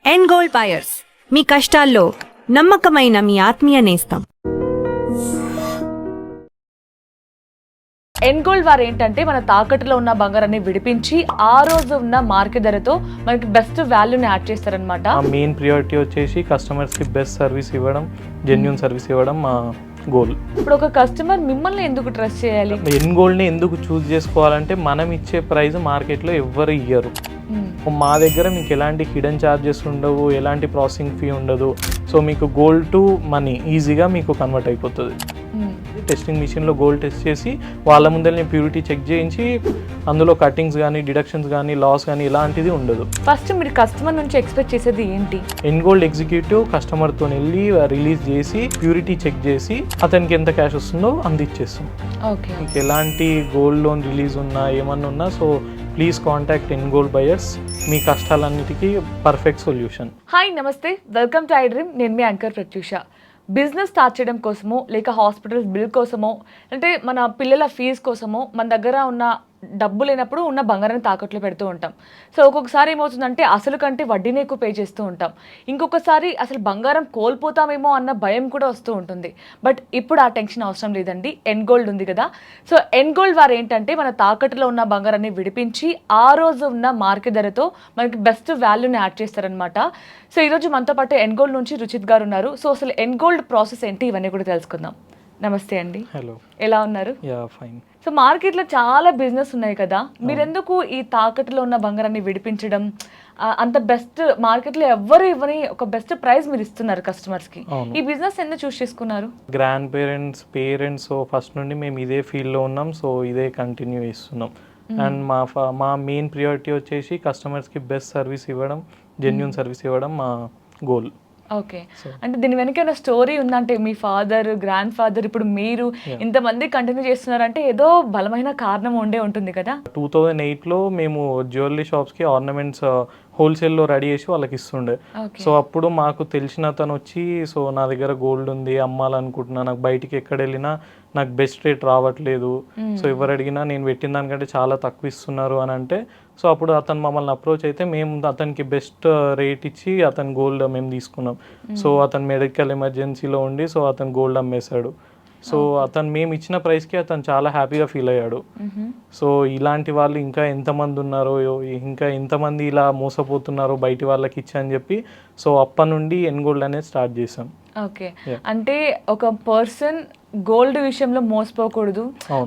End gold buyers, మీ కష్టాల్లో నమ్మకమైన మీ ఆత్మీయ నేస్తం. ఎండ్ గోల్డ్ వారు ఏంటంటే మన తాకట్టులో ఉన్న బంగారాన్ని విడిపించి ఆ రోజు ఉన్న మార్కెట్ ధరతో మనకి బెస్ట్ వాల్యూని యాడ్ చేస్తారనమాట. మెయిన్ ప్రియారిటీ వచ్చేసి కస్టమర్స్కి బెస్ట్ సర్వీస్ ఇవ్వడం, జెన్యూన్ సర్వీస్ ఇవ్వడం మా గోల్. ఇప్పుడు ఒక కస్టమర్ మిమ్మల్ని ఎందుకు ట్రస్ట్ చేయాలి? ఎండ్ గోల్డ్ని ఎందుకు చూస్ చేసుకోవాలంటే మనం ఇచ్చే ప్రైస్ మార్కెట్లో ఎవ్వరు ఇయ్యరు. మా దగ్గర మీకు ఎలాంటి హిడెన్ ఛార్జెస్ ఉండవు, ఎలాంటి ప్రాసెసింగ్ ఫీ ఉండదు. సో మీకు గోల్డ్ టు మనీ ఈజీగా మీకు కన్వర్ట్ అయిపోతుంది. టెస్టింగ్ మిషన్లో గోల్డ్ టెస్ట్ చేసి వాళ్ళ ముందరనే ప్యూరిటీ చెక్ చేయించి అందులో కటింగ్స్ కానీ, డిడక్షన్స్ కానీ, లాస్ కానీ ఇలాంటిది ఉండదు. ఫస్ట్ మీరు కస్టమర్ నుంచి ఎక్స్పెక్ట్ చేసేది ఏంటి? ఎండ్ గోల్డ్ ఎగ్జిక్యూటివ్ కస్టమర్తో వెళ్ళి రిలీజ్ చేసి ప్యూరిటీ చెక్ చేసి అతనికి ఎంత క్యాష్ వస్తుందో అందిచ్చేస్తాం. ఓకే, మీకు ఎలాంటి గోల్డ్ లోన్ రిలీజ్ ఉన్నా ఏమన్నా ఉన్నా so please contact and gold buyers. మీ కష్టాలన్నిటికీ పర్ఫెక్ట్ సొల్యూషన్. హాయ్, నమస్తే, వెల్కమ్ టు ఐ డ్రీమ్. నేను మీ యాంకర్ ప్రత్యూష. బిజినెస్ స్టార్ట్ చేయడం కోసమో, లేక హాస్పిటల్స్ బిల్ కోసమో, అంటే మన పిల్లల ఫీజు కోసమో మన దగ్గర ఉన్న డబ్బు లేనప్పుడు ఉన్న బంగారాన్ని తాకట్లో పెడుతూ ఉంటాం. సో ఒక్కొక్కసారి ఏమవుతుందంటే అసలు కంటే వడ్డీని ఎక్కువ పే చేస్తూ ఉంటాం. ఇంకొకసారి అసలు బంగారం కోల్పోతామేమో అన్న భయం కూడా వస్తూ ఉంటుంది. బట్ ఇప్పుడు ఆ టెన్షన్ అవసరం లేదండి, ఎండ్ గోల్డ్ ఉంది కదా. సో ఎండ్ గోల్డ్ వారు ఏంటంటే మన తాకట్టులో ఉన్న బంగారాన్ని విడిపించి ఆ రోజు ఉన్న మార్కెట్ ధరతో మనకి బెస్ట్ వాల్యూని యాడ్ చేస్తారనమాట. సో ఈరోజు మనతో పాటు ఎండ్ గోల్డ్ నుంచి రుచిత్ గారు ఉన్నారు. సో అసలు ఎండ్ గోల్డ్ ప్రాసెస్ ఏంటి ఇవన్నీ కూడా తెలుసుకుందాం. నమస్తే అండి. హలో, ఎలా ఉన్నారు? Yeah fine. సో మార్కెట్లో చాలా బిజినెస్ ఉన్నాయి కదా, మీరెందుకు ఈ తాకట్టులో ఉన్న బంగారాన్ని విడిపించడం అంత బెస్ట్ మార్కెట్లో ఎవ్వరు ఇవ్వని ఒక బెస్ట్ ప్రైస్ మీరు ఇస్తున్నారు కస్టమర్స్కి? ఈ బిజినెస్ ఎందుకు చూస్ చేసుకున్నారు? గ్రాండ్ పేరెంట్స్ ఫస్ట్ నుండి మేము ఇదే ఫీల్డ్లో ఉన్నాం. సో ఇదే కంటిన్యూ చేస్తున్నాం. అండ్ మా మెయిన్ ప్రియారిటీ వచ్చేసి కస్టమర్స్కి బెస్ట్ సర్వీస్ ఇవ్వడం, జెన్యూన్ సర్వీస్ ఇవ్వడం మా గోల్. ఓకే, అంటే దీని వెనక స్టోరీ ఉందంటే మీ ఫాదర్, గ్రాండ్ ఫాదర్, ఇప్పుడు మీరు ఇంతమంది కంటిన్యూ చేస్తున్నారంటే ఏదో బలమైన కారణం ఉండే ఉంటుంది కదా. 2008లో మేము జ్యువెలరీ షాప్స్కి ఆర్నమెంట్స్ హోల్సేల్లో రెడీ చేసి వాళ్ళకి ఇస్తుండే. సో అప్పుడు మాకు తెలిసిన అతను వచ్చి, సో నా దగ్గర గోల్డ్ ఉంది, అమ్మాలనుకుంటున్నా, నాకు బయటికి ఎక్కడ వెళ్ళినా నాకు బెస్ట్ రేట్ రావట్లేదు, సో ఎవరు అడిగినా నేను పెట్టిన దానికంటే చాలా తక్కువ ఇస్తున్నారు అని అంటే, సో అప్పుడు అతను మమ్మల్ని అప్రోచ్ అయితే మేము అతనికి బెస్ట్ రేట్ ఇచ్చి అతని గోల్డ్ మేము తీసుకున్నాం. సో అతను మెడికల్ ఎమర్జెన్సీలో ఉండి సో అతను గోల్డ్ అమ్మేశాడు. సో అతను మేము ఇచ్చిన ప్రైస్కి అతను చాలా హ్యాపీగా ఫీల్ అయ్యాడు. సో ఇలాంటి వాళ్ళు ఇంకా ఎంతమంది ఉన్నారో, ఇంకా ఎంతమంది ఇలా మోసపోతున్నారో బయటి వాళ్ళకి ఇచ్చా అని చెప్పి సో అప్పటి నుండి ఎండ్ గోల్డ్ అనేది స్టార్ట్ చేసాం. ఓకే, అంటే ఒక పర్సన్ గోల్డ్ విషయంలో మోసపోకూడదు.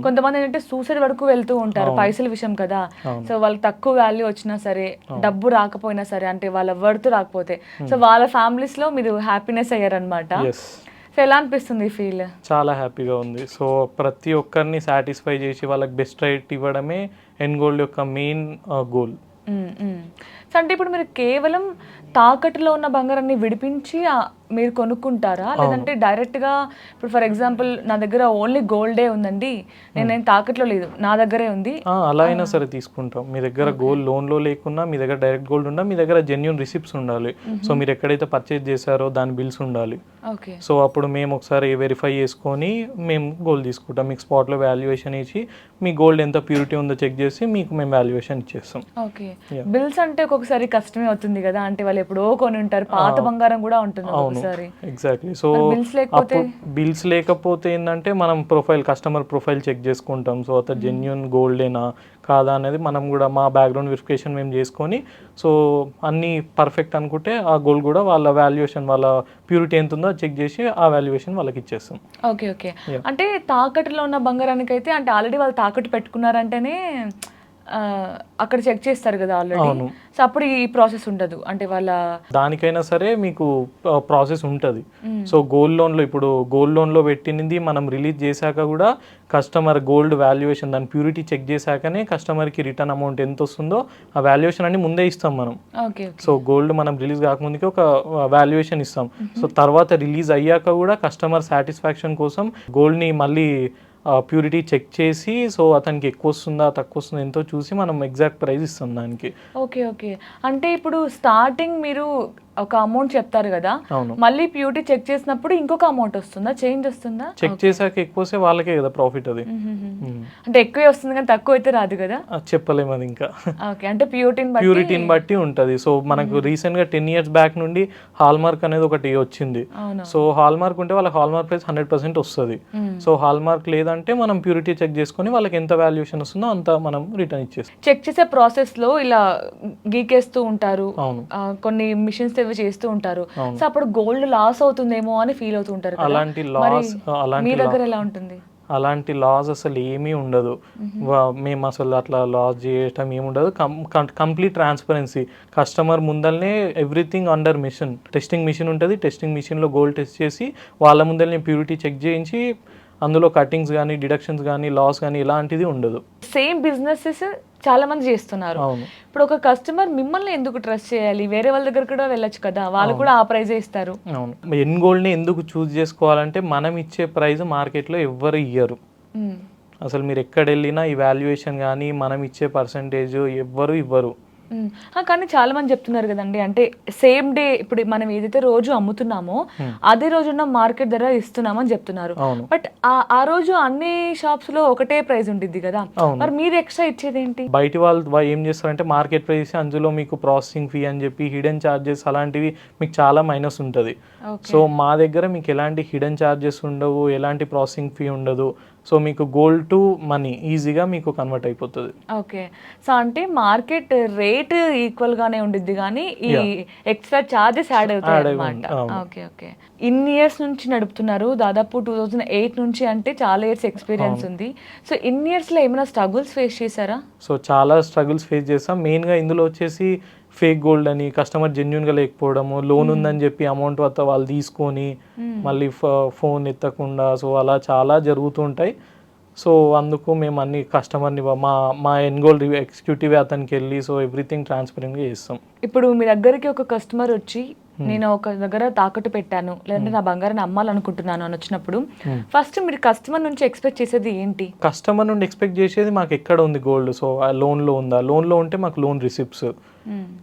కొంతమంది ఏంటంటే సూసైడ్ వరకు వెళ్తూ ఉంటారు పైసల విషయం కదా. సో వాళ్ళకి తక్కువ వాల్యూ వచ్చినా సరే, డబ్బు రాకపోయినా సరే, అంటే వాళ్ళ వర్త్ రాకపోతే, సో వాళ్ళ ఫ్యామిలీస్ లో మీరు హ్యాపీనెస్ అయ్యారనమాట. సో ఎలా అనిపిస్తుంది ఈ ఫీల్? చాలా హ్యాపీగా ఉంది. సో ప్రతి ఒక్కరిని సాటిస్ఫై చేసి వాళ్ళకి బెస్ట్ రేట్ ఇవ్వడమే ఎండ్ గోల్డ్ యొక్క మెయిన్ గోల్. సో అంటే ఇప్పుడు మీరు కేవలం తాకట్టులో ఉన్న బంగారాన్ని విడిపించి మీరు కొనుక్కుంటారా, లేదంటే డైరెక్ట్గా ఇప్పుడు ఫర్ ఎగ్జాంపుల్ నా దగ్గర ఓన్లీ గోల్డే ఉందండి, నేను తాకట్లో లేదు, నా దగ్గరే ఉంది, అలా అయినా సరే తీసుకుంటాం. మీ దగ్గర గోల్డ్ లోన్లో లేకున్నా మీ దగ్గర డైరెక్ట్ గోల్డ్ ఉన్నా మీ దగ్గర జెన్యూన్ రిసిప్ట్స్ ఉండాలి. సో మీరు ఎక్కడైతే పర్చేజ్ చేశారో దాని బిల్స్ ఉండాలి. ఓకే, సో అప్పుడు మేము ఒకసారి వెరిఫై చేసుకొని మేము గోల్డ్ తీసుకుంటాం. మీకు స్పాట్లో వాల్యుయేషన్ ఇచ్చి మీ గోల్డ్ ఎంత ప్యూరిటీ ఉందో చెక్ చేసి మీకు మేము వాల్యుయేషన్ ఇచ్చేస్తాం. ఓకే, బిల్స్ అంటే ఒక్కొక్కసారి కష్టమే అవుతుంది కదా, అంటే వాళ్ళు ఎప్పుడో కొని ఉంటారు, పాత బంగారం కూడా ఉంటుంది ఒకసారి. ఎగ్జాక్ట్లీ. సో బిల్స్ లేకపోతే ఏంటంటే మనం కస్టమర్ ప్రొఫైల్ చెక్ చేసుకుంటాం. సో అతను జెన్యూన్ గోల్డేనా కాదా అనేది మనం కూడా మా బ్యాక్గ్రౌండ్ వెరిఫికేషన్ మేము చేసుకొని సో అన్నీ పర్ఫెక్ట్ అనుకుంటే ఆ గోల్డ్ కూడా వాళ్ళ వాల్యుయేషన్, వాళ్ళ ప్యూరిటీ ఎంత ఉందో చెక్ చేసి ఆ వాల్యుయేషన్ వాళ్ళకి ఇచ్చేస్తాం. ఓకే ఓకే, అంటే తాకట్టులో ఉన్న బంగారానికి అయితే అంటే ఆల్రెడీ వాళ్ళు తాకట్టు పెట్టుకున్నారంటేనే అక్కడ చెక్ చేస్తారు కదా ఆల్రెడీ. సో అప్పుడు ఈ ప్రాసెస్ ఉండదు, అంటే వాళ్ళ దానికైనా సరే మీకు ప్రాసెస్ ఉంటుంది. సో గోల్డ్ లోన్లో పెట్టినది మనం రిలీజ్ చేశాక కూడా కస్టమర్ గోల్డ్ వాల్యుయేషన్ దాని ప్యూరిటీ చెక్ చేశాకనే కస్టమర్కి రిటర్న్ అమౌంట్ ఎంత వస్తుందో ఆ వాల్యుయేషన్ అన్ని ముందే ఇస్తాం మనం. సో గోల్డ్ మనం రిలీజ్ కాకముందుకే ఒక వాల్యుయేషన్ ఇస్తాం. సో తర్వాత రిలీజ్ అయ్యాక కూడా కస్టమర్ సాటిస్ఫాక్షన్ కోసం గోల్డ్ని మళ్ళీ ప్యూరిటీ చెక్ చేసి సో అతనికి ఎక్కువ వస్తుందా తక్కువ వస్తుందా ఎంతో చూసి మనం ఎగ్జాక్ట్ ప్రైస్ ఇస్తాం దానికి. ఓకే ఓకే, అంటే ఇప్పుడు స్టార్టింగ్ మీరు ఒక అమౌంట్ చెప్తారు కదా, అవును. మళ్ళీ ప్యూరిటీ చెక్ చేసినప్పుడు ఇంకొక అమౌంట్ వస్తుందా, చేంజ్ వస్తుందా? చెక్ చేశాక ఎక్కువస్తే వాళ్ళకే కదా ప్రాఫిట్ అది. అంటే ఎక్కువే వస్తుంది కానీ తక్కువ అయితే రాదు కదా. చెప్పలేము అది ఇంకా. ఓకే, అంటే ప్యూరిటీని బట్టి ఉంటుంది. సో మనకు రీసెంట్ గా 10 years బ్యాక్ నుండి హాల్ మార్క్ అనేది ఒకటి వచ్చింది. సో హాల్ మార్క్ ఉంటే వాళ్ళకి హాల్ మార్క్ ప్రైస్ 100% వస్తుంది. సో హాల్ మార్క్ లేదంటే మనం ప్యూరిటీ చెక్ చేసుకొని వాళ్ళకి ఎంత వాల్యుయేషన్ వస్తుందో అంత మనం రిటర్న్ ఇచ్చేస్తాం. చెక్ చేసే ప్రాసెస్ లో ఇలా గీకేస్తూ ఉంటారు, అవును. కొన్ని మిషన్స్ ఏవి చేస్తూ ఉంటారు. సో అప్పుడు గోల్డ్ లాస్ అవుతుందేమో అని ఫీల్ అవుతూ ఉంటారు కదా. అలాంటి మీ దగ్గర ఎలా ఉంటుంది? అలాంటి లాస్ అసలు ఏమీ ఉండదు. మేము అసలు అట్లా లాస్ చేయటం ఏమి ఉండదు. Complete transparency. కస్టమర్ ముందల్నే everything under machine, testing machine ఉంటుంది. టెస్టింగ్ మిషన్లో గోల్డ్ టెస్ట్ చేసి వాళ్ళ ముందల్ని ప్యూరిటీ చెక్ చేయించి అందులో కటింగ్స్ కానీ డిడక్షన్స్ కానీ లాస్ కానీ ఇలాంటిది ఉండదు. సేమ్ బిజినెసెస్ చాలా మంది చేస్తున్నారు. ఇప్పుడు ఒక కస్టమర్ మిమ్మల్ని ఎందుకు ట్రస్ట్ చేయాలి? వేరే వాళ్ళ దగ్గర కూడా వెళ్ళొచ్చు కదా, వాళ్ళు కూడా ఆ ప్రైజే ఇస్తారు. అవును. ఎన్ గోల్డ్ని ఎందుకు చూస్ చేసుకోవాలంటే మనం ఇచ్చే ప్రైస్ మార్కెట్లో ఎవ్వరు ఇయ్యరు. అసలు మీరు ఎక్కడ వెళ్ళినా ఈ వాల్యుయేషన్ కానీ మనం ఇచ్చే పర్సంటేజ్ ఎవ్వరు ఇవ్వరు. కానీ చాలా మంది చెప్తున్నారు కదండి, అంటే సేమ్ డే ఇప్పుడు మనం ఏదైతే రోజు అమ్ముతున్నామో అదే రోజున్న మార్కెట్ ధర ఇస్తున్నామని చెప్తున్నారు. బట్ ఆ రోజు అన్ని షాప్స్ లో ఒకటే ప్రైస్ ఉంటుంది కదా, మరి మీరు ఎక్స్ట్రా ఇచ్చేది ఏంటి? బయట వాళ్ళు ఏం చేస్తారంటే మార్కెట్ ప్రైస్ అందులో మీకు ప్రాసెసింగ్ ఫీ అని చెప్పి హిడెన్ చార్జెస్ అలాంటివి మీకు చాలా మైనస్ ఉంటుంది. సో మా దగ్గర మీకు ఎలాంటి హిడెన్ చార్జెస్ ఉండవు, ఎలాంటి ప్రాసెసింగ్ ఫీ ఉండదు. సో మీకు గోల్డ్ టు మనీ ఈజీగా మీకు కన్వర్ట్ అయిపోతుంది. ఓకే, సో అంటే మార్కెట్ రేట్ ఈక్వల్ గానే ఉండిద్ది కానీ ఈ ఎక్స్ట్రా చార్జెస్ యాడ్ అవుతాయి అన్నమాట. Okay okay. ఇన్ని ఇయర్స్ నుంచి నడుపుతున్నారు, దాదాపు 2008 నుంచి, అంటే చాలా ఇయర్స్ ఎక్స్పీరియన్స్ ఉంది. సో ఇన్ని ఇయర్స్ లో ఏమైనా స్ట్రగుల్స్ ఫేస్ చేశారా? సో చాలా స్ట్రగుల్స్ ఫేస్ చేస్తాం. మెయిన్గా ఇందులో వచ్చేసి ఫేక్ గోల్డ్ అని, కస్టమర్ జెన్యున్గా లేకపోవడము, లోన్ ఉందని చెప్పి అమౌంట్ వద్ద వాళ్ళు తీసుకొని మళ్ళీ ఫోన్ ఎత్తకుండా, సో అలా చాలా జరుగుతూ ఉంటాయి. సో అందుకు మేము అన్ని కస్టమర్ని మా ఎన్గోల్డ్ ఎగ్జిక్యూటివ్ అతనికి వెళ్ళి సో ఎవ్రీథింగ్ ట్రాన్స్పరెంట్గా చేస్తాం. ఇప్పుడు మీ దగ్గరికి ఒక కస్టమర్ వచ్చి నేను ఒక దగ్గర తాకట్టు పెట్టాను, లేదంటే నా బంగారాన్ని అమ్మాలనుకుంటున్నాను అని వచ్చినప్పుడు ఫస్ట్ మీరు కస్టమర్ నుంచి ఎక్స్పెక్ట్ చేసేది ఏంటి? కస్టమర్ నుండి ఎక్స్పెక్ట్ చేసేది మాకు ఎక్కడ ఉంది గోల్డ్, సో లోన్లో ఉందా, లోన్లో ఉంటే మాకు లోన్ రిసిప్ట్స్,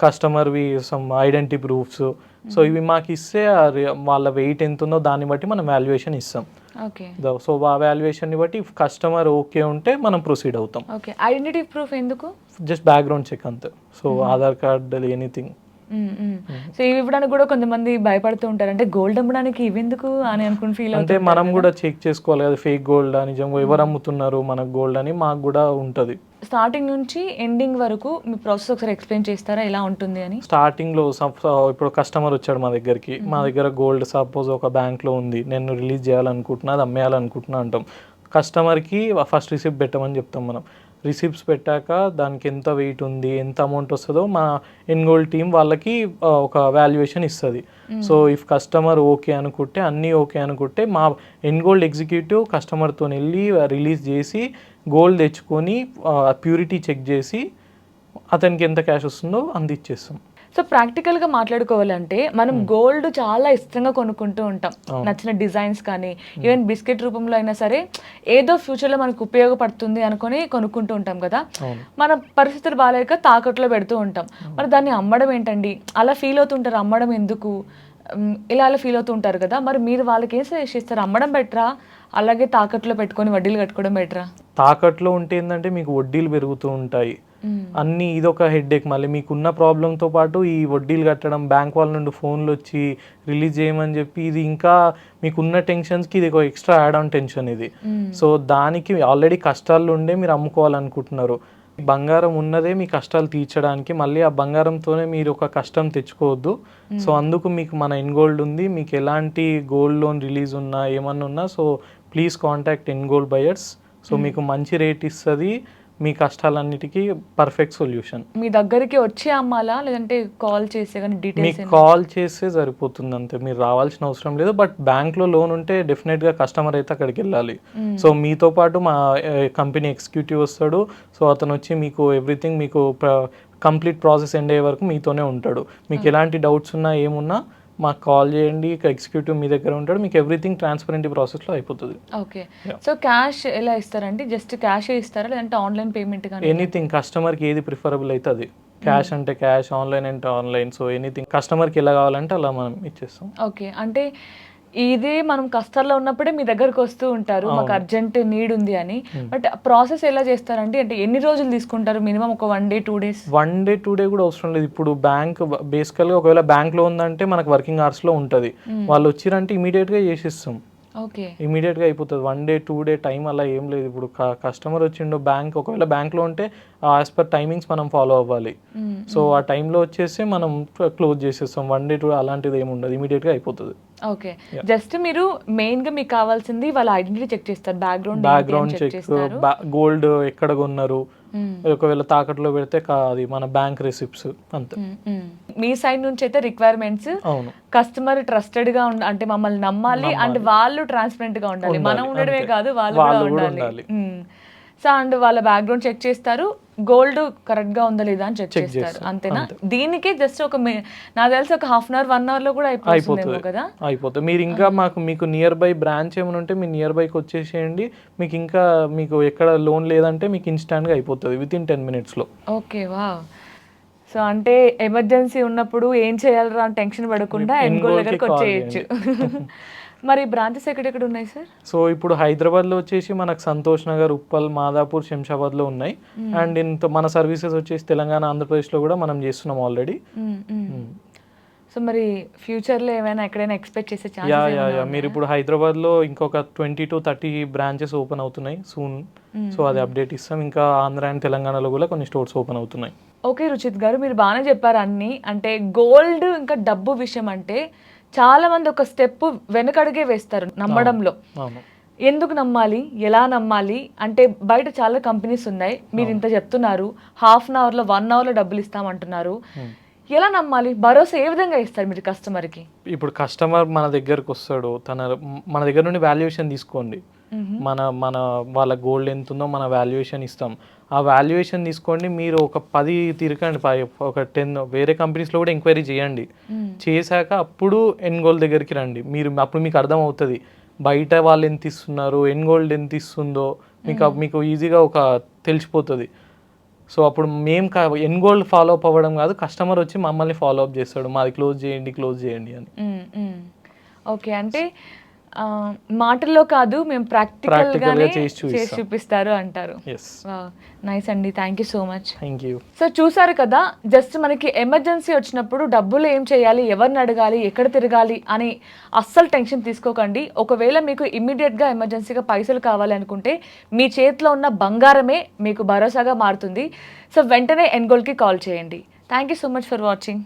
కస్టమర్వి సమ్ ఐడెంటిటీ ప్రూఫ్స్, సో ఇవి మాకు ఇస్తే వాళ్ళ వెయిట్ ఎంత ఉందో దాన్ని బట్టి మనం వాల్యుయేషన్ ఇస్తాం. సో ఆ వాల్యుయేషన్ని బట్టి కస్టమర్ ఓకే ఉంటే మనం ప్రొసీడ్ అవుతాం. ఓకే, ఐడెంటిటీ ప్రూఫ్ ఎందుకు? జస్ట్ బ్యాక్గ్రౌండ్ చెక్ అంతే. So Aadhaar card anything. So ఇవి ఇవ్వడానికి కూడా కొంతమంది భయపడుతూ ఉంటారు, అంటే గోల్డ్ అమ్మడానికి ఇవెందుకు అని అనుకుని ఫీల్ అంటే మనం కూడా చెక్ చేసుకోవాలి కదా, ఫేక్ గోల్డ్ నిజంగా ఎవరు అమ్ముతున్నారు మనకు గోల్డ్ అని మాకు కూడా ఉంటుంది. స్టార్టింగ్ నుంచి ఎండింగ్ వరకు మీ ప్రాసెస్ ఒకసారి ఎక్స్ప్లెయిన్ చేస్తారా ఎలా ఉంటుంది అని? స్టార్టింగ్ లో ఇప్పుడు కస్టమర్ వచ్చాడు మా దగ్గరికి, మా దగ్గర గోల్డ్ సపోజ్ ఒక బ్యాంక్ లో ఉంది, నేను రిలీజ్ చేయాలనుకుంటున్నా, అది అమ్మేయాలనుకుంటున్నా అంటాం. కస్టమర్కి ఫస్ట్ రిసిప్ట్ పెట్టమని చెప్తాం మనం. రిసిప్ట్స్ పెట్టాక దానికి ఎంత వెయిట్ ఉంది, ఎంత అమౌంట్ వస్తుందో మా ఎన్గోల్డ్ టీం వాళ్ళకి ఒక వాల్యుయేషన్ ఇస్తుంది. సో ఇఫ్ కస్టమర్ ఓకే అనుకుంటే, అన్నీ ఓకే అనుకుంటే మా ఎన్గోల్డ్ ఎగ్జిక్యూటివ్ కస్టమర్తో వెళ్ళి రిలీజ్ చేసి గోల్డ్ తెచ్చుకొని ప్యూరిటీ చెక్ చేసి అతనికి ఎంత క్యాష్ వస్తుందో అంది ఇచ్చేస్తాం. సో ప్రాక్టికల్గా మాట్లాడుకోవాలంటే మనం గోల్డ్ చాలా ఇష్టంగా కొనుక్కుంటూ ఉంటాం, నచ్చిన డిజైన్స్ కానీ ఈవెన్ బిస్కెట్ రూపంలో అయినా సరే ఏదో ఫ్యూచర్లో మనకు ఉపయోగపడుతుంది అనుకొని కొనుక్కుంటూ ఉంటాం కదా. మన పరిస్థితులు బాగాలేక తాకట్లో పెడుతూ ఉంటాం. మరి దాన్ని అమ్మడం ఏంటండి, అలా ఫీల్ అవుతుంటారు, అమ్మడం ఎందుకు ఇలా అలా ఫీల్ అవుతూ ఉంటారు కదా. మరి మీరు వాళ్ళకి ఏం సజెస్ట్ చేస్తారు, అమ్మడం బెటరా అలాగే తాకట్లో పెట్టుకొని వడ్డీలు కట్టుకోవడం బెటరా? తాకట్లో ఉంటే ఏంటంటే మీకు వడ్డీలు పెరుగుతూ ఉంటాయి అన్నీ, ఇదొక హెడ్ఏక్. మళ్ళీ మీకున్న ప్రాబ్లంతో పాటు ఈ వడ్డీలు కట్టడం, బ్యాంక్ వాళ్ళ నుండి ఫోన్లు వచ్చి రిలీజ్ చేయమని చెప్పి, ఇది ఇంకా మీకున్న టెన్షన్స్కి ఇది ఒక ఎక్స్ట్రా యాడ్ ఆన్ టెన్షన్ ఇది. సో దానికి ఆల్రెడీ కష్టాలు ఉండే మీరు అమ్ముకోవాలనుకుంటున్నారు. బంగారం ఉన్నదే మీ కష్టాలు తీర్చడానికి, మళ్ళీ ఆ బంగారంతోనే మీరు ఒక కష్టం తెచ్చుకోవద్దు. సో అందుకు మీకు మన ఎన్గోల్డ్ ఉంది, మీకు ఎలాంటి గోల్డ్ లోన్ రిలీజ్ ఉన్నా ఏమన్నా ఉన్నా so please contact and gold buyers. So మీకు మంచి రేట్ ఇస్తుంది, మీ కష్టాలన్నిటికీ పర్ఫెక్ట్ సొల్యూషన్. మీ దగ్గరికి వచ్చి అమ్మాలా లేదంటే కాల్ చేసే కానీ డీటెయిల్స్? మీకు కాల్ చేస్తే సరిపోతుంది అంతే, మీరు రావాల్సిన అవసరం లేదు. బట్ బ్యాంక్లో లోన్ ఉంటే డెఫినెట్గా కస్టమర్ అయితే అక్కడికి వెళ్ళాలి. సో మీతో పాటు మా కంపెనీ ఎగ్జిక్యూటివ్ వస్తాడు. సో అతను వచ్చి మీకు ఎవ్రీథింగ్ మీకు కంప్లీట్ ప్రాసెస్ ఎండ్ అయ్యే వరకు మీతోనే ఉంటాడు. మీకు ఎలాంటి డౌట్స్ ఉన్నా ఏమున్నా మాకు కాల్ చేయండి, ఎగ్జిక్యూటివ్ మీ దగ్గర ఉంటాడు, మీకు ఎవ్రీథింగ్ ట్రాన్స్పరెంట్ ప్రాసెస్లో అయిపోతుంది. ఓకే, సో క్యాష్ ఎలా ఇస్తారండి? జస్ట్ క్యాష్ ఇస్తారా లేదంటే ఆన్లైన్ పేమెంట్ కానీ? ఎనీథింగ్ కస్టమర్కి ఏది ప్రిఫరబుల్ అయితే అది. క్యాష్ అంటే క్యాష్, ఆన్లైన్ అంటే ఆన్లైన్. సో ఎనీథింగ్ కస్టమర్కి ఎలా కావాలంటే అలా మనం ఇచ్చేస్తాం. ఓకే. అంటే ఇదే మనం కష్టాల్లో ఉన్నప్పుడే మీ దగ్గరకు వస్తూ ఉంటారు, మాకు అర్జెంట్ నీడ్ ఉంది అని. బట్ ప్రాసెస్ ఎలా చేస్తారండి? అంటే ఎన్ని రోజులు తీసుకుంటారు? మినిమం ఒక 1 day 2 days? 1 day 2 day కూడా అవసరం లేదు. ఇప్పుడు బ్యాంక్ బేసికల్గా ఒకవేళ బ్యాంక్లో ఉందంటే మనకు వర్కింగ్ అవర్స్లో ఉంటుంది. వాళ్ళు వచ్చిరంటే ఇమీడియట్గా చేసిస్తాం. ఓకే. ఇమీడియట్గా అయిపోతుంది. 1 day 2 day టైం అలా ఏం లేదు. ఇప్పుడు కస్టమర్ వచ్చిండు బ్యాంక్, ఒకవేళ బ్యాంక్లో ఉంటే యాజ్ పర్ టైమింగ్స్ మనం ఫాలో అవ్వాలి. సో ఆ టైంలో వచ్చేసి మనం క్లోజ్ చేసేస్తాం. 1 day 2 అలాంటిది ఏమి ఉండదు, ఇమీడియట్గా అయిపోతుంది. ఓకే. జస్ట్ మీరు మెయిన్గా మీకు కావాల్సింది వాళ్ళ ఐడెంటిటీ చెక్ చేస్తారు, బ్యాక్గ్రౌండ్ చెక్, గోల్డ్ ఎక్కడ కొన్నారు, ఒకవేళ తాకట్లో పెడితే అది మన బ్యాంక్ రిసిప్ట్స్ అంతే. మీ సైడ్ నుంచి అయితే రిక్వైర్మెంట్స్ అవును, కస్టమర్ ట్రస్టెడ్ గా అంటే మమ్మల్ని నమ్మాలి అండ్ వాళ్ళు ట్రాన్స్పరెంట్ గా ఉండాలి, మనం ఉండడమే కాదు వాళ్ళు కూడా ఉండాలి. సో అండ్ వాళ్ళ బ్యాక్గ్రౌండ్ చెక్ చేస్తారు, గోల్డ్ కరెక్ట్ గా ఉందా లేదా అని చెక్ చేస్తారు, అంతేనా? దీనికి జస్ట్ ఒక నాకు తెలిసి ఒక 1/2 hour 1 hour లో కూడా అయిపోతుంది కదా? అయిపోతుంది. మీరు ఇంకా మీకు నియర్ బై బ్రాంచ్ ఏమైనా ఉంటే మీ నియర్ బైకి వచ్చేసేయండి. మీకు ఎక్కడ లోన్ లేదంటే మీకు ఇన్స్టాంట్గా అయిపోతుంది విత్ ఇన్ 10 minutes లో. Okay, wow. సో అంటే ఎమర్జెన్సీ ఉన్నప్పుడు ఏం చేయాలరా అని టెన్షన్ పడకుండా ఎండ్ గోల్ దగ్గరకు వచ్చేయచ్చు. మరి బ్రాంచెస్ ఎక్కడెక్కడ ఉన్నాయి సార్? సో ఇప్పుడు హైదరాబాద్లో వచ్చేసి మనకు సంతోష్ నగర్, ఉప్పల్, మాదాపూర్, శంషాబాద్లో ఉన్నాయి. అండ్ మన సర్వీసెస్ వచ్చేసి తెలంగాణ, ఆంధ్రప్రదేశ్లో కూడా మనం చేస్తున్నాం ఆల్రెడీ. సో మరి ఫ్యూచర్లో ఏమైనా ఎక్కడైనా ఎక్స్పెక్ట్ చేసే ఛాన్స్? యా మీరు ఇప్పుడు హైదరాబాద్లో ఇంకొక 20 to 30 బ్రాంచెస్ ఓపెన్ అవుతున్నాయి సూన్. సో అది అప్డేట్ ఇస్తాం. ఇంకా ఆంధ్ర అండ్ తెలంగాణలో కూడా కొన్ని స్టోర్స్ ఓపెన్ అవుతున్నాయి. ఓకే రుచిత్ గారు, మీరు బాగానే చెప్పారు అన్ని. అంటే గోల్డ్ ఇంకా డబ్బు విషయం అంటే చాలా మంది ఒక స్టెప్ వెనకడుగే వేస్తారు నమ్మడంలో. ఎందుకు నమ్మాలి, ఎలా నమ్మాలి అంటే బయట చాలా కంపెనీస్ ఉన్నాయి, మీరు ఇంత చెప్తున్నారు, 1/2 hour 1 hour డబ్బులు ఇస్తామంటున్నారు. ఎలా నమ్మాలి? భరోసా ఏ విధంగా ఇస్తారు మీరు కస్టమర్కి? ఇప్పుడు కస్టమర్ మన దగ్గరకు వస్తాడు, మన దగ్గర నుండి వాల్యుయేషన్ తీసుకోండి. మన వాళ్ళ గోల్డ్ ఎంత ఉందో మన వాల్యుయేషన్ ఇస్తాం. ఆ వాల్యుయేషన్ తీసుకోండి. మీరు ఒక 10 తిరగండి, ఒక 10 వేరే కంపెనీస్లో కూడా ఎంక్వైరీ చేయండి. చేశాక అప్పుడు ఎన్ గోల్డ్ దగ్గరికి రండి. అప్పుడు మీకు అర్థం అవుతుంది బయట వాళ్ళు ఎంత ఇస్తున్నారు, ఎన్ గోల్డ్ ఎంత ఇస్తుందో మీకు ఈజీగా తెలిసిపోతుంది. సో అప్పుడు మేము ఎన్ గోల్డ్ ఫాలో అప్ అవ్వడం కాదు, కస్టమర్ వచ్చి మమ్మల్ని ఫాలో అప్ చేస్తాడు, మాది క్లోజ్ చేయండి అని. ఓకే, అంటే మాటల్లో కాదు, మేము ప్రాక్టికల్గానే చేసి చూపిస్తారు అంటారు. నైస్ అండి, thank you so much. Thank you. So చూసారు కదా, జస్ట్ మనకి ఎమర్జెన్సీ వచ్చినప్పుడు డబ్బులు ఏం చేయాలి, ఎవరిని అడగాలి, ఎక్కడ తిరగాలి అని అస్సలు టెన్షన్ తీసుకోకండి. ఒకవేళ మీకు ఇమ్మీడియట్గా ఎమర్జెన్సీగా పైసలు కావాలి అనుకుంటే మీ చేతిలో ఉన్న బంగారమే మీకు భరోసాగా మారుతుంది. సో వెంటనే ఎన్గోల్కి కాల్ చేయండి. Thank you so much for watching.